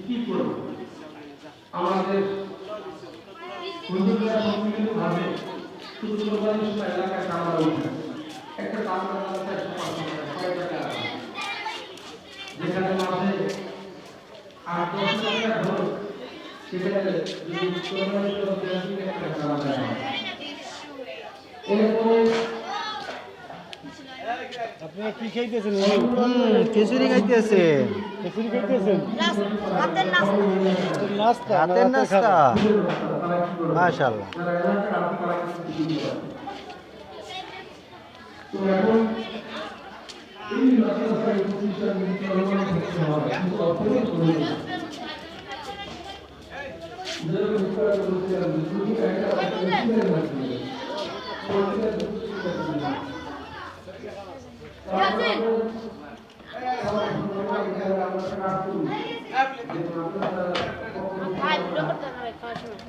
কি করব আমাদের হুজুররা সম্মিলিতভাবে শুধু কোরবানির সময় এলাকায় কামড়া উঠে একটা কামড়া এলাকায় 100 টাকা যেখানে মাসে 8-10 টাকা ধরো সেখানে যদি কোরবানির জন্য 3 টাকা কামড়া দেয় এরপরে আপনারা কি খাইতেছেন? খিচুড়ি খাইতেছেন? খিচুড়ি খাইতেছেন? নাস্তা রাতের নাস্তা মাশাআল্লাহ।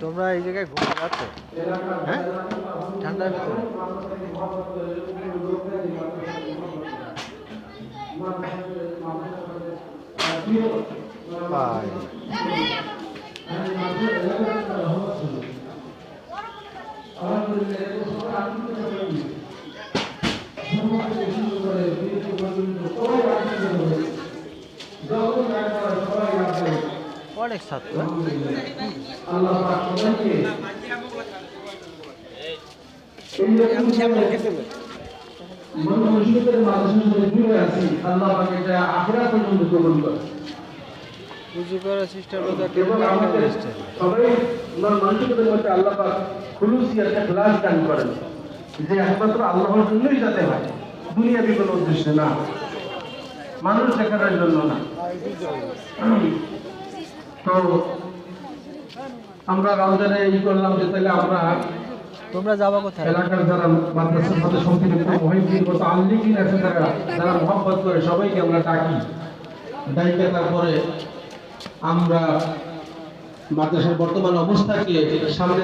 তোমরা এই জায়গায় ঘুরতে যাচ্ছ? হ্যাঁ, ঠান্ডার ভিতরে ভাই অনেক ছাত্র পুজো করার সিস্টেম যে একমাত্র আল্লাহর জন্যই যাতে হয়, দুনিয়াবি কোনো উদ্দেশ্যে না, মানুষ দেখানোর জন্য না। তো আমরা রমজানে এই করলাম যে তাহলে আমরা তোমরা যাবা কোথায়? এলাকার যারা মাদ্রাসার সাথে সম্পৃক্ত মহিউদ্দিন মতো আল্লিকিন আছে যারা মহব্বত করে সবাইকে আমরা ডাকি, ডাইকে তারপরে আমরা মাদ্রাসার বর্তমান অবস্থাকে সামনে